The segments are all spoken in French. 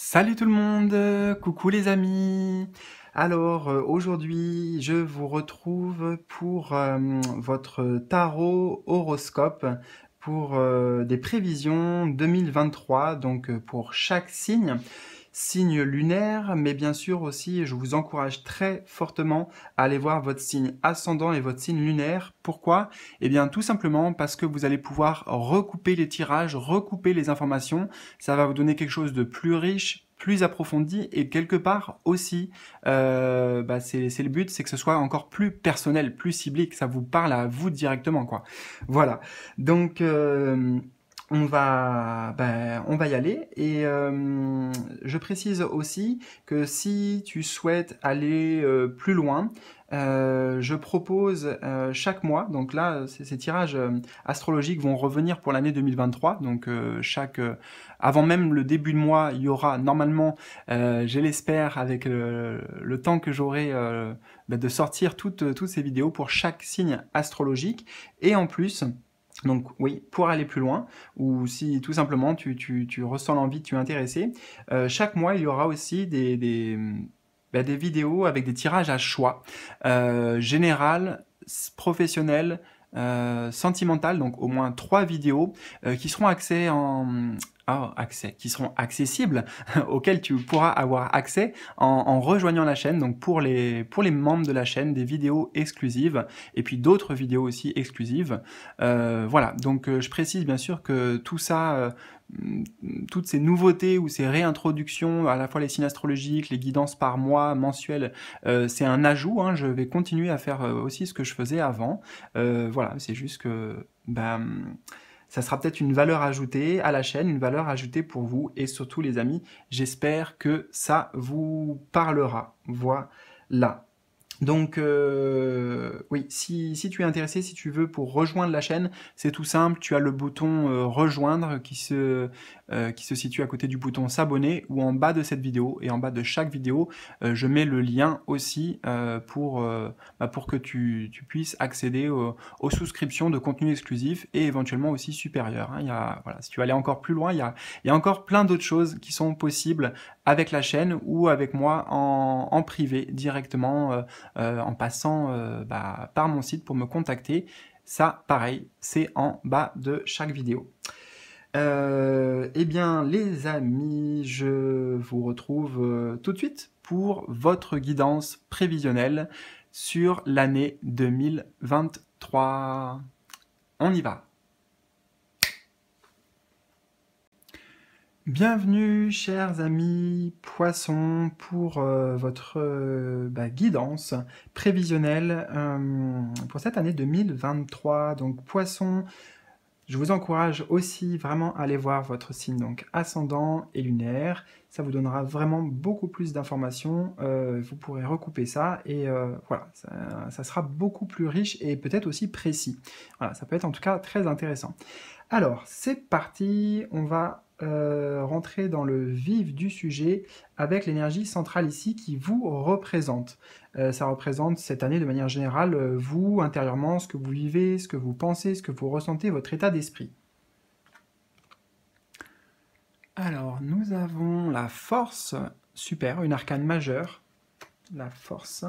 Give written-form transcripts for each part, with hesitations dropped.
Salut tout le monde, coucou les amis. Alors aujourd'hui je vous retrouve pour votre tarot horoscope pour des prévisions 2023, donc pour chaque signe lunaire, mais bien sûr aussi je vous encourage très fortement à aller voir votre signe ascendant et votre signe lunaire. Pourquoi? Eh bien tout simplement parce que vous allez pouvoir recouper les tirages, recouper les informations. Ça va vous donner quelque chose de plus riche, plus approfondi, et quelque part aussi, c'est le but, c'est que ce soit encore plus personnel, plus ciblé, que ça vous parle à vous directement, quoi. Voilà. Donc on va y aller, et je précise aussi que si tu souhaites aller plus loin, je propose chaque mois, donc là ces tirages astrologiques vont revenir pour l'année 2023, donc avant même le début de mois, il y aura normalement, je l'espère, avec le temps que j'aurai, de sortir toutes ces vidéos pour chaque signe astrologique, et en plus, donc oui, pour aller plus loin, ou si tout simplement tu ressens l'envie, tu es intéressé, chaque mois il y aura aussi des vidéos avec des tirages à choix, général, professionnel, sentimental, donc au moins 3 vidéos qui seront qui seront accessibles, auxquelles tu pourras avoir accès en rejoignant la chaîne. Donc pour les membres de la chaîne, des vidéos exclusives, et puis d'autres vidéos aussi exclusives. Voilà, donc je précise bien sûr que tout ça, toutes ces nouveautés ou ces réintroductions, à la fois les signes astrologiques, les guidances par mois, mensuelles, c'est un ajout, hein. Je vais continuer à faire aussi ce que je faisais avant. Voilà, c'est juste que ça sera peut-être une valeur ajoutée à la chaîne, une valeur ajoutée pour vous, et surtout les amis, j'espère que ça vous parlera. Voilà. Donc oui, si tu es intéressé, si tu veux pour rejoindre la chaîne, c'est tout simple, tu as le bouton rejoindre qui se situe à côté du bouton s'abonner, ou en bas de cette vidéo, et en bas de chaque vidéo, je mets le lien aussi pour que tu puisses accéder aux souscriptions de contenu exclusif, et éventuellement aussi supérieur, hein. Voilà, si tu veux aller encore plus loin, il y a encore plein d'autres choses qui sont possibles avec la chaîne ou avec moi en privé directement, en passant par mon site pour me contacter. Ça, pareil, c'est en bas de chaque vidéo. Eh bien, les amis, je vous retrouve tout de suite pour votre guidance prévisionnelle sur l'année 2023. On y va. Bienvenue, chers amis poissons, pour votre guidance prévisionnelle pour cette année 2023. Donc poissons, je vous encourage aussi vraiment à aller voir votre signe donc ascendant et lunaire. Ça vous donnera vraiment beaucoup plus d'informations. Vous pourrez recouper ça, et voilà, ça sera beaucoup plus riche et peut-être aussi précis. Voilà, ça peut être en tout cas très intéressant. Alors, c'est parti, on va rentrer dans le vif du sujet avec l'énergie centrale ici qui vous représente. Ça représente cette année de manière générale, vous, intérieurement, ce que vous vivez, ce que vous pensez, ce que vous ressentez, votre état d'esprit. Alors, nous avons la force, super, une arcane majeure, la force,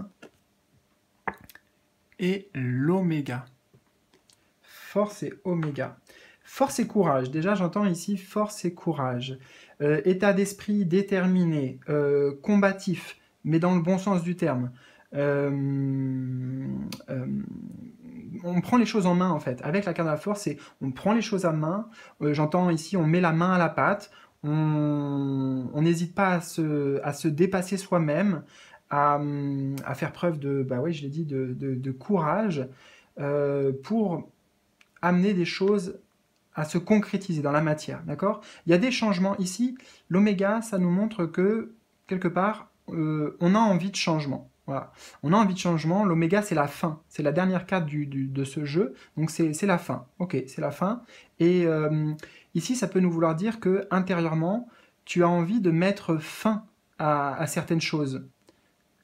et l'oméga. Force et oméga. Force et courage, déjà j'entends ici force et courage. État d'esprit déterminé, combatif, mais dans le bon sens du terme. On prend les choses en main en fait. Avec la carte de la force, on prend les choses à main. J'entends ici, on met la main à la pâte. On n'hésite pas à se dépasser soi-même, à faire preuve de, je l'ai dit, de courage pour amener des choses à se concrétiser dans la matière, d'accord? Il y a des changements ici. L'oméga, ça nous montre que, quelque part, on a envie de changement. Voilà. On a envie de changement. L'oméga, c'est la fin. C'est la dernière carte de ce jeu. Donc, c'est la fin. Ok, c'est la fin. Et ici, ça peut nous vouloir dire que, intérieurement, tu as envie de mettre fin à certaines choses.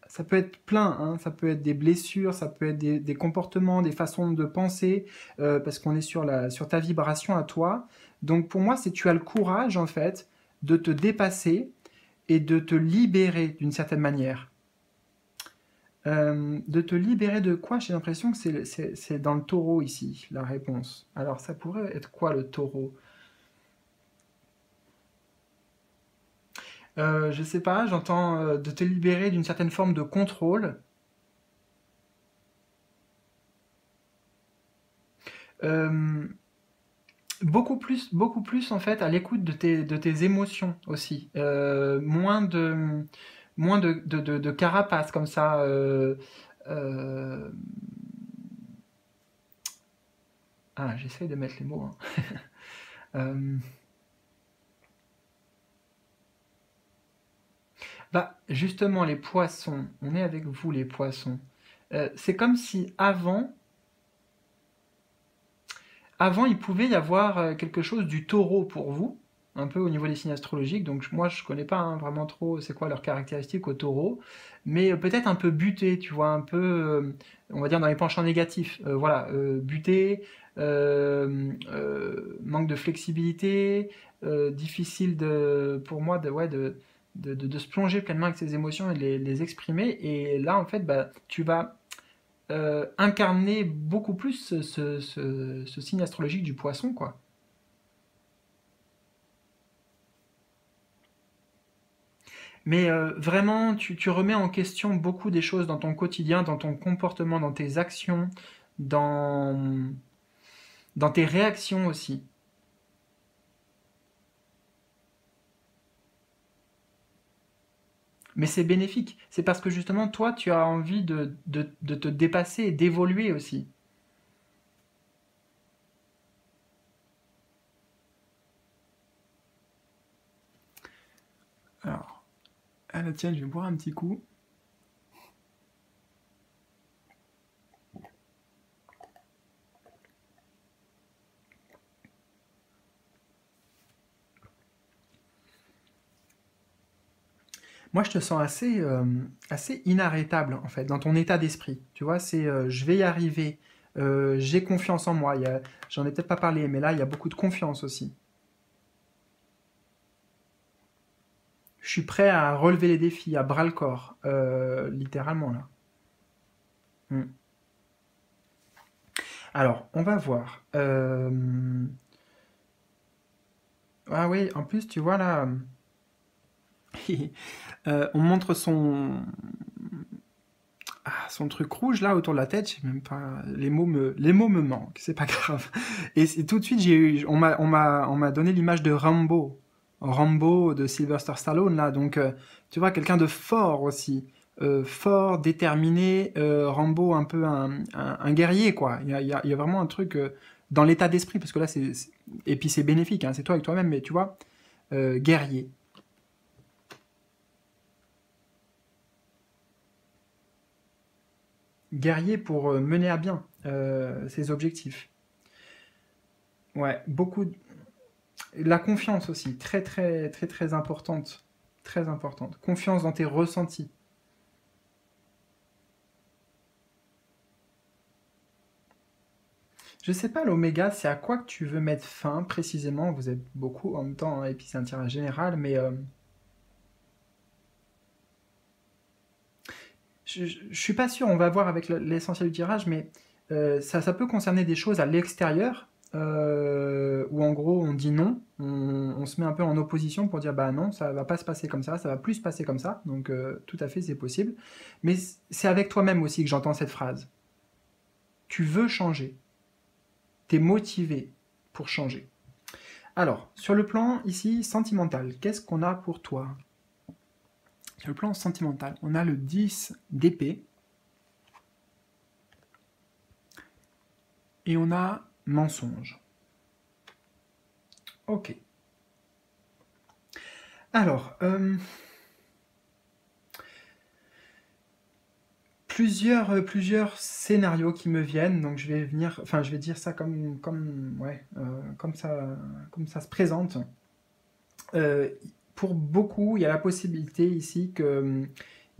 Ça peut être plein, hein, ça peut être des blessures, ça peut être des comportements, des façons de penser, parce qu'on est sur ta vibration à toi. Donc pour moi, c'est tu as le courage, en fait, de te dépasser et de te libérer d'une certaine manière. De te libérer de quoi? J'ai l'impression que c'est dans le taureau ici, la réponse. Alors ça pourrait être quoi le taureau? Je sais pas, j'entends de te libérer d'une certaine forme de contrôle. Euh, beaucoup plus en fait à l'écoute de tes émotions aussi. Moins de carapace comme ça. Euh, Ah, j'essaye de mettre les mots, hein. Euh, Bah, justement, les poissons, on est avec vous, les poissons. C'est comme si avant, il pouvait y avoir quelque chose du taureau pour vous, un peu au niveau des signes astrologiques. Donc moi, je connais pas hein, vraiment trop c'est quoi leurs caractéristiques au taureau, mais peut-être un peu buté, tu vois, un peu, on va dire dans les penchants négatifs. Voilà, buté, manque de flexibilité, difficile pour moi de se plonger pleinement avec ses émotions et de les exprimer. Et là, en fait, bah, tu vas incarner beaucoup plus ce signe astrologique du poisson, quoi. Mais vraiment, tu remets en question beaucoup des choses dans ton quotidien, dans ton comportement, dans tes actions, dans, dans tes réactions aussi. Mais c'est bénéfique. C'est parce que justement, toi, tu as envie de te dépasser et d'évoluer aussi. Alors, ah, tiens, je vais boire un petit coup. Moi, je te sens assez inarrêtable, en fait, dans ton état d'esprit. Tu vois, c'est je vais y arriver, j'ai confiance en moi. J'en ai peut-être pas parlé, mais là, il y a beaucoup de confiance aussi. Je suis prêt à relever les défis, à bras le corps, littéralement, là. Mm. Alors, on va voir. Ah oui, en plus, tu vois, là, on montre son truc rouge là autour de la tête, je sais même pas, les mots me manquent, c'est pas grave. Et tout de suite, on m'a donné l'image de Rambo de Sylvester Stallone là, donc tu vois quelqu'un de fort aussi, fort, déterminé, Rambo un peu un guerrier quoi. Il y a vraiment un truc dans l'état d'esprit parce que là et puis c'est bénéfique, hein, c'est toi avec toi-même, mais tu vois, guerrier, guerrier pour mener à bien ses objectifs. Ouais, beaucoup. La confiance aussi, très très très très importante. Très importante. Confiance dans tes ressentis. Je sais pas, l'oméga, c'est à quoi que tu veux mettre fin précisément? Vous êtes beaucoup en même temps, hein, et puis c'est un tirage général, mais je suis pas sûr, on va voir avec l'essentiel du tirage, mais ça peut concerner des choses à l'extérieur, où en gros on dit non, on se met un peu en opposition pour dire bah non, ça va pas se passer comme ça va plus se passer comme ça, donc tout à fait c'est possible. Mais c'est avec toi-même aussi que j'entends cette phrase. Tu veux changer, t'es motivé pour changer. Alors, sur le plan ici sentimental, qu'est-ce qu'on a pour toi? Sur le plan sentimental, on a le 10 d'épée et on a mensonge. Ok. Alors, plusieurs scénarios qui me viennent, donc je vais dire ça comme ça se présente. Euh, pour beaucoup, il y a la possibilité ici qu'il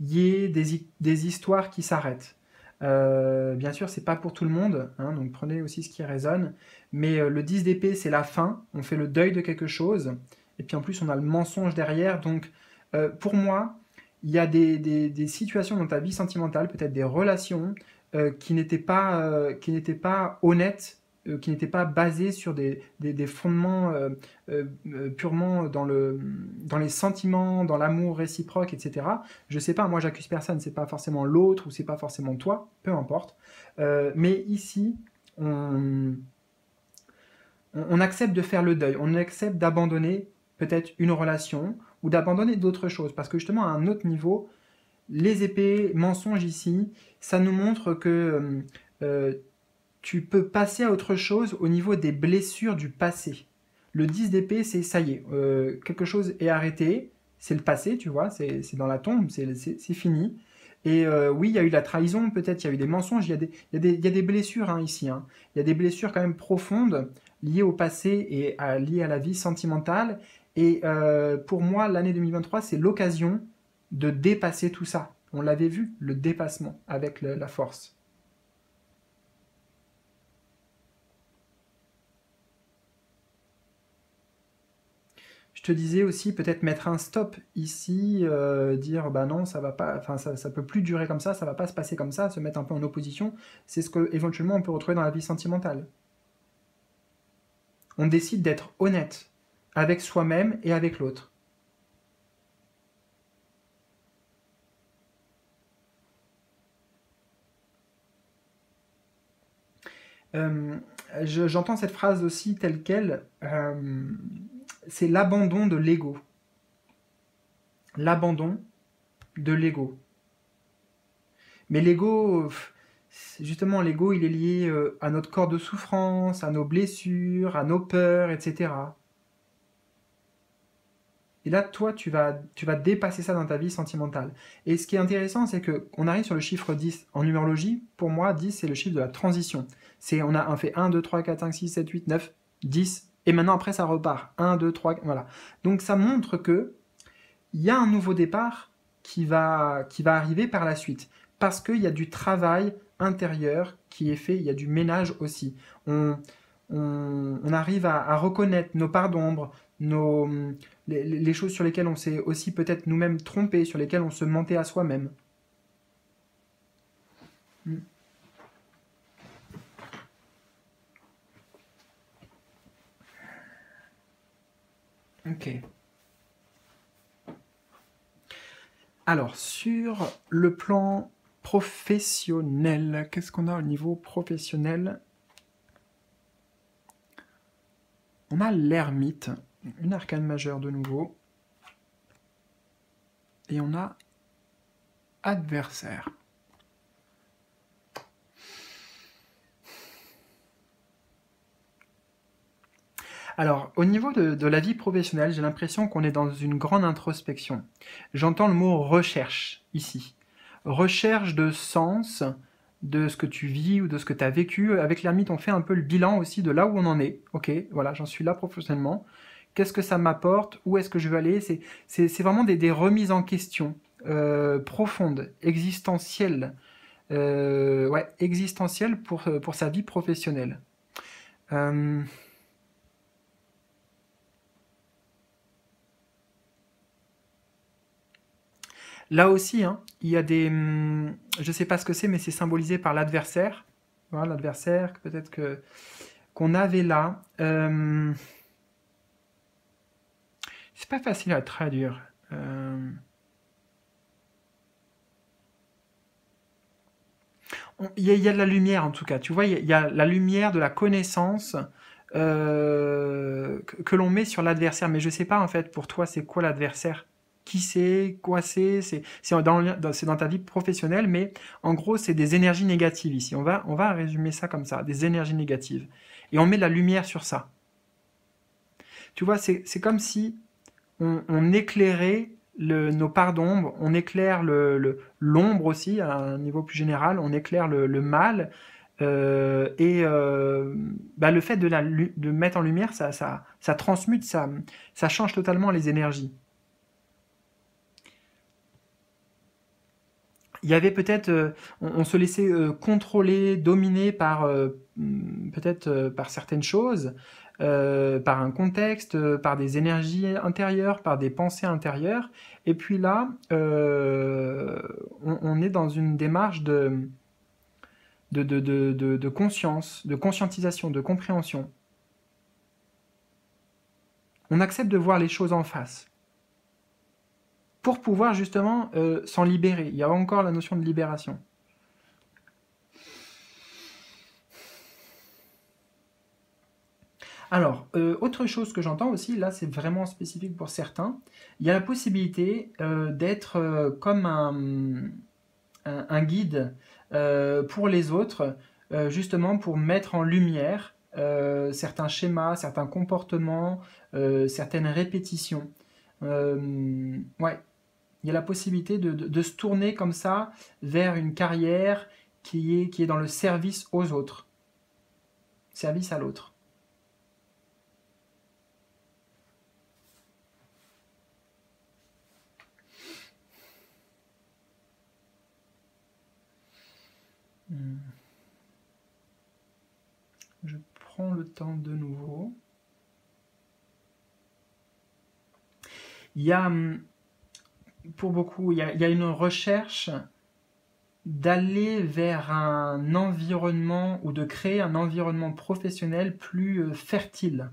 y ait des histoires qui s'arrêtent. Bien sûr, c'est pas pour tout le monde, hein, donc prenez aussi ce qui résonne. Mais le 10 d'épée, c'est la fin. On fait le deuil de quelque chose. Et puis en plus, on a le mensonge derrière. Donc, Pour moi, il y a des situations dans ta vie sentimentale, peut-être des relations, qui n'étaient pas honnêtes, qui n'étaient pas basées sur des fondements purement dans les sentiments, dans l'amour réciproque, etc. Je sais pas, moi j'accuse personne, c'est pas forcément l'autre ou c'est pas forcément toi, peu importe. Mais ici, on, on accepte de faire le deuil, on accepte d'abandonner peut-être une relation ou d'abandonner d'autres choses. Parce que justement, à un autre niveau, les épées mensonges ici, ça nous montre que euh, tu peux passer à autre chose au niveau des blessures du passé. Le 10 d'épée, c'est ça y est, quelque chose est arrêté, c'est le passé, tu vois, c'est dans la tombe, c'est fini. Et oui, il y a eu la trahison, peut-être, il y a eu des mensonges, il y a des blessures hein, ici. Hein. Il y a des blessures quand même profondes liées au passé et liées à la vie sentimentale. Et pour moi, l'année 2023, c'est l'occasion de dépasser tout ça. On l'avait vu, le dépassement avec la force. Je te disais aussi peut-être mettre un stop ici, dire bah non, ça va pas, enfin ça peut plus durer comme ça va pas se passer comme ça, se mettre un peu en opposition. C'est ce que éventuellement on peut retrouver dans la vie sentimentale. On décide d'être honnête avec soi-même et avec l'autre. Euh, J'entends cette phrase aussi telle quelle. C'est l'abandon de l'ego. L'abandon de l'ego. Mais l'ego, justement, l'ego, il est lié à notre corps de souffrance, à nos blessures, à nos peurs, etc. Et là, toi, tu vas dépasser ça dans ta vie sentimentale. Et ce qui est intéressant, c'est qu'on arrive sur le chiffre 10. En numérologie, pour moi, 10, c'est le chiffre de la transition. On fait 1, 2, 3, 4, 5, 6, 7, 8, 9, 10. Et maintenant, après, ça repart. 1, 2, 3, voilà. Donc, ça montre que il y a un nouveau départ qui va arriver par la suite. Parce qu'il y a du travail intérieur qui est fait, il y a du ménage aussi. On arrive à reconnaître nos parts d'ombre, les choses sur lesquelles on s'est aussi peut-être nous-mêmes trompés, sur lesquelles on se mentait à soi-même. Mm. Ok. Alors, sur le plan professionnel, qu'est-ce qu'on a au niveau professionnel? On a l'ermite, une arcane majeure de nouveau, et on a adversaire. Alors, au niveau de la vie professionnelle, j'ai l'impression qu'on est dans une grande introspection. J'entends le mot recherche ici. Recherche de sens de ce que tu vis ou de ce que tu as vécu. Avec l'ermite, on fait un peu le bilan aussi de là où on en est. Ok, voilà, j'en suis là professionnellement. Qu'est-ce que ça m'apporte? Où est-ce que je veux aller? C'est vraiment des remises en question profondes, existentielles. Ouais, existentielles pour sa vie professionnelle. Euh, Là aussi, hein, il y a je sais pas ce que c'est, mais c'est symbolisé par l'adversaire. Voilà, l'adversaire, peut-être que qu'on avait là. C'est pas facile à traduire. Il y a de la lumière en tout cas. Tu vois, il y a la lumière de la connaissance que l'on met sur l'adversaire. Mais je sais pas en fait pour toi c'est quoi l'adversaire. Qui c'est, quoi c'est dans ta vie professionnelle, mais en gros c'est des énergies négatives ici. On va résumer ça comme ça, des énergies négatives. Et on met de la lumière sur ça. Tu vois, c'est comme si on éclairait nos parts d'ombre, on éclaire l'ombre aussi, à un niveau plus général, on éclaire le mal. Bah, le fait de mettre en lumière, ça transmute, ça change totalement les énergies. Il y avait peut-être, on se laissait contrôler, dominer par peut-être par certaines choses. par un contexte, par des énergies intérieures, par des pensées intérieures. Et puis là, on est dans une démarche de conscience, de conscientisation, de compréhension. On accepte de voir les choses en face pour pouvoir justement s'en libérer. Il y a encore la notion de libération. Alors, autre chose que j'entends aussi, là c'est vraiment spécifique pour certains, il y a la possibilité d'être comme un guide pour les autres, justement pour mettre en lumière certains schémas, certains comportements, certaines répétitions. Ouais, il y a la possibilité de se tourner comme ça vers une carrière qui est dans le service aux autres, service à l'autre. Je prends le temps de nouveau. Il y a, pour beaucoup, il y a une recherche d'aller vers un environnement ou de créer un environnement professionnel plus fertile.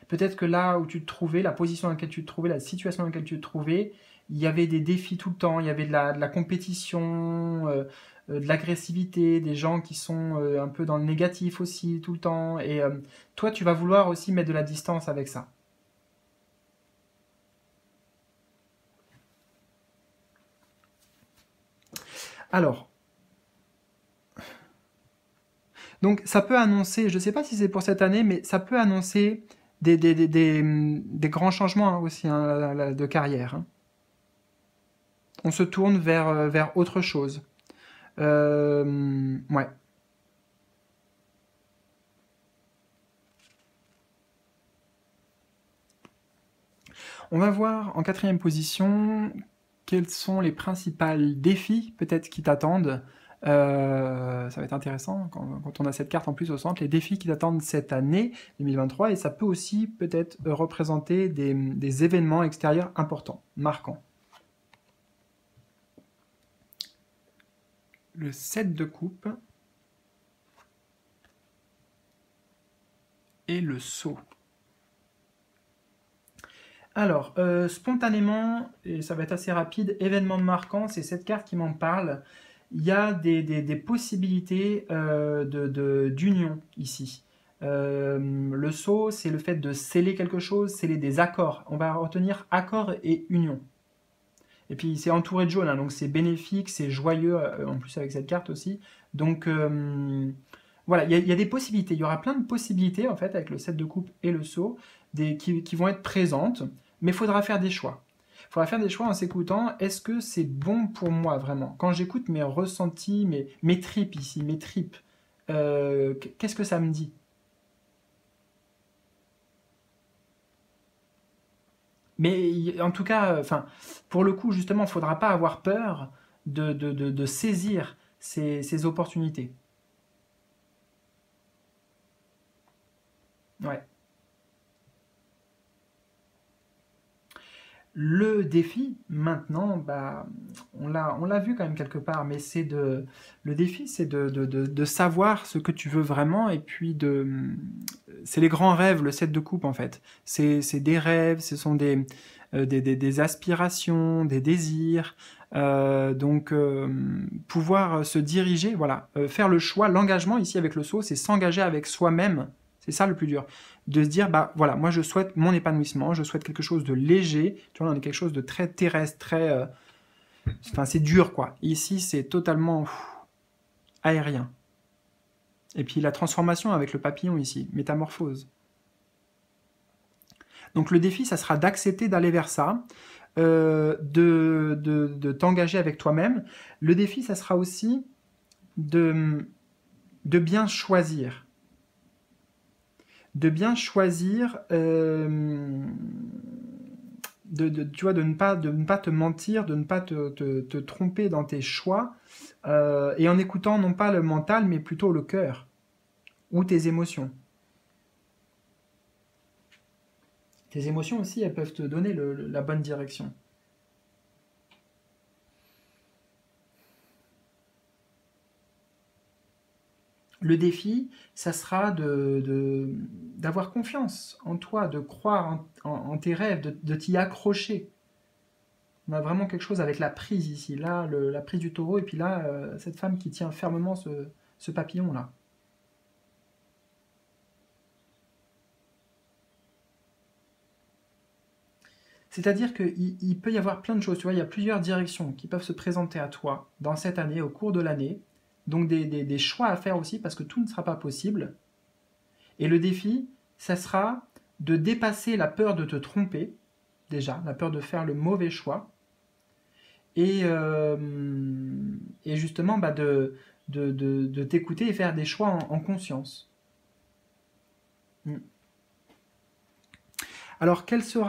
Peut-être que là où tu te trouvais, la position dans laquelle tu te trouvais, la situation dans laquelle tu te trouvais, il y avait des défis tout le temps, il y avait de la compétition, de l'agressivité, des gens qui sont un peu dans le négatif aussi tout le temps. Et toi, tu vas vouloir aussi mettre de la distance avec ça. Alors, donc ça peut annoncer, je ne sais pas si c'est pour cette année, mais ça peut annoncer des grands changements hein, aussi hein, de carrière. Hein. On se tourne vers autre chose. Ouais. On va voir en quatrième position quels sont les principaux défis peut-être qui t'attendent. Ça va être intéressant quand on a cette carte en plus au centre, les défis qui t'attendent cette année 2023 et ça peut aussi peut-être représenter des événements extérieurs importants, marquants. Le 7 de coupe et le sceau. Alors, spontanément, et ça va être assez rapide, événement marquant, c'est cette carte qui m'en parle. Il y a des possibilités d'union ici. Le sceau, c'est le fait de sceller quelque chose, sceller des accords. On va retenir accord et union. Et puis c'est entouré de jaune, hein, donc c'est bénéfique, c'est joyeux, en plus avec cette carte aussi. Donc voilà, il y a des possibilités, il y aura plein de possibilités en fait avec le 7 de coupe et le sceau qui vont être présentes, mais il faudra faire des choix. Il faudra faire des choix en s'écoutant, est-ce que c'est bon pour moi vraiment? Quand j'écoute mes ressentis, mes tripes ici, mes tripes, qu'est-ce que ça me dit? Mais en tout cas, enfin, pour le coup, justement, il ne faudra pas avoir peur de saisir ces opportunités. Ouais. Le défi, maintenant, bah, on l'a vu quand même quelque part, mais le défi, c'est de savoir ce que tu veux vraiment, et puis c'est les grands rêves, le 7 de coupe en fait. C'est des rêves, ce sont des aspirations, des désirs, donc pouvoir se diriger, voilà, faire le choix, l'engagement ici avec le saut, c'est s'engager avec soi-même, c'est ça le plus dur de se dire, bah voilà, moi je souhaite mon épanouissement, je souhaite quelque chose de léger, tu vois, on est quelque chose de très terrestre, très... Enfin, c'est dur, quoi. Ici, c'est totalement aérien. Et puis la transformation avec le papillon ici, métamorphose. Donc le défi, ça sera d'accepter d'aller vers ça, de t'engager avec toi-même. Le défi, ça sera aussi de bien choisir. De bien choisir, tu vois, de ne pas te mentir, de ne pas te tromper dans tes choix, et en écoutant non pas le mental, mais plutôt le cœur. ou tes émotions. Tes émotions aussi, elles peuvent te donner la bonne direction. Le défi, ça sera d'avoir confiance en toi, de croire en tes rêves, de t'y accrocher. On a vraiment quelque chose avec la prise ici. Là, la prise du taureau, et puis là, cette femme qui tient fermement ce papillon-là. C'est-à-dire qu'il peut y avoir plein de choses. Tu vois, il y a plusieurs directions qui peuvent se présenter à toi dans cette année, au cours de l'année. Donc des choix à faire aussi, parce que tout ne sera pas possible. Et le défi, ça sera de dépasser la peur de te tromper, déjà, la peur de faire le mauvais choix, et justement de t'écouter et faire des choix en conscience. Alors, quels sont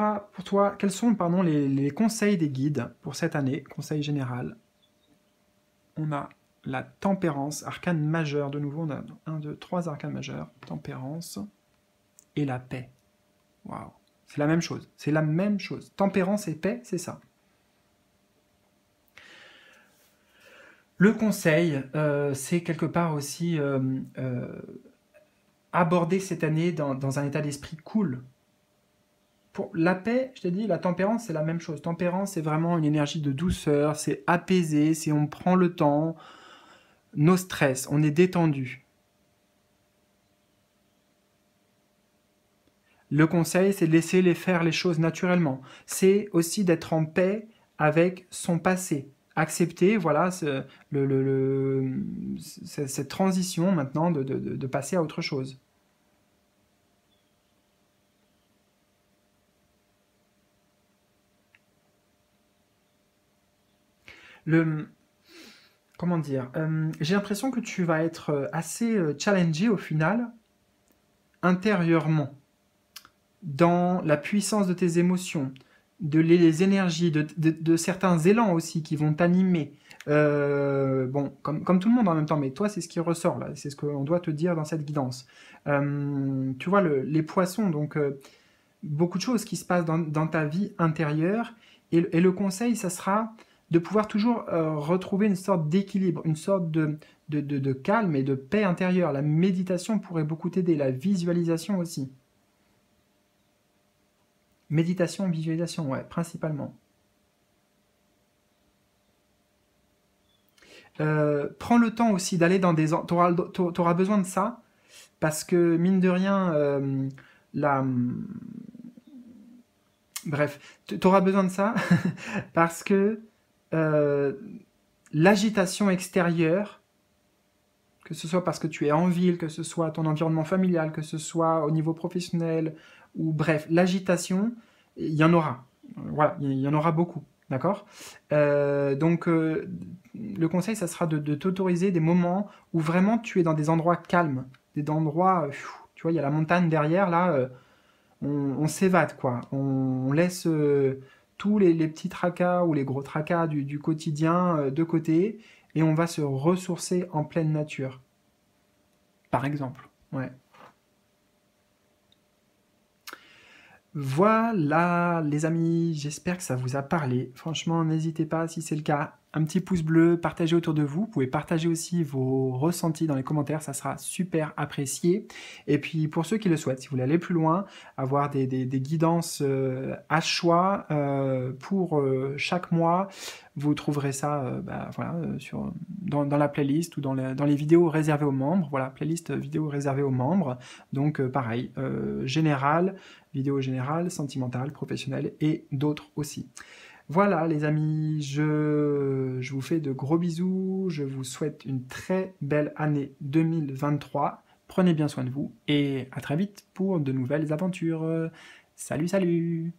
les conseils des guides pour cette année, conseil général? On a la tempérance, arcane majeure, de nouveau, on a 1, 2, 3 arcanes majeures, tempérance, et la paix. Waouh, c'est la même chose, c'est la même chose. Tempérance et paix, c'est ça. Le conseil, c'est quelque part aussi aborder cette année dans un état d'esprit cool. Pour la paix, je t'ai dit, la tempérance, c'est la même chose. Tempérance, c'est vraiment une énergie de douceur, c'est apaisé, c'est on prend le temps, nos stress, on est détendu. Le conseil, c'est de laisser les faire les choses naturellement. C'est aussi d'être en paix avec son passé. Accepter, voilà, cette transition maintenant de passer à autre chose. Comment dire, j'ai l'impression que tu vas être assez challengé au final, intérieurement, dans la puissance de tes émotions, les énergies, de certains élans aussi qui vont t'animer. Bon, comme tout le monde en même temps, mais toi, c'est ce qui ressort là, c'est ce qu'on doit te dire dans cette guidance. Tu vois, les poissons, donc beaucoup de choses qui se passent dans ta vie intérieure, et le conseil, ça sera de pouvoir toujours retrouver une sorte d'équilibre, une sorte de calme et de paix intérieure. La méditation pourrait beaucoup t'aider, la visualisation aussi. Méditation, visualisation, ouais, principalement. Prends le temps aussi d'aller dans des... T'auras besoin de ça, parce que, mine de rien, la... Bref, t'auras besoin de ça, parce que l'agitation extérieure, que ce soit parce que tu es en ville, que ce soit ton environnement familial, que ce soit au niveau professionnel, ou bref, l'agitation, il y en aura. Voilà, il y en aura beaucoup. D'accord. Donc, le conseil, ça sera de t'autoriser des moments où vraiment tu es dans des endroits calmes, des endroits, tu vois, il y a la montagne derrière, là, on s'évade, quoi. On laisse tous les petits tracas ou les gros tracas du quotidien de côté, et on va se ressourcer en pleine nature, par exemple. Ouais. Voilà, les amis, j'espère que ça vous a parlé. Franchement, n'hésitez pas, si c'est le cas, un petit pouce bleu, partagez autour de vous. Vous pouvez partager aussi vos ressentis dans les commentaires, ça sera super apprécié. Et puis, pour ceux qui le souhaitent, si vous voulez aller plus loin, avoir des guidances à choix pour chaque mois, vous trouverez ça voilà, dans la playlist ou dans les vidéos réservées aux membres. Voilà, playlist vidéo réservée aux membres. Donc, pareil, général, vidéo générale, sentimentale, professionnelle et d'autres aussi. Voilà les amis, je vous fais de gros bisous, je vous souhaite une très belle année 2023, prenez bien soin de vous et à très vite pour de nouvelles aventures. Salut, salut!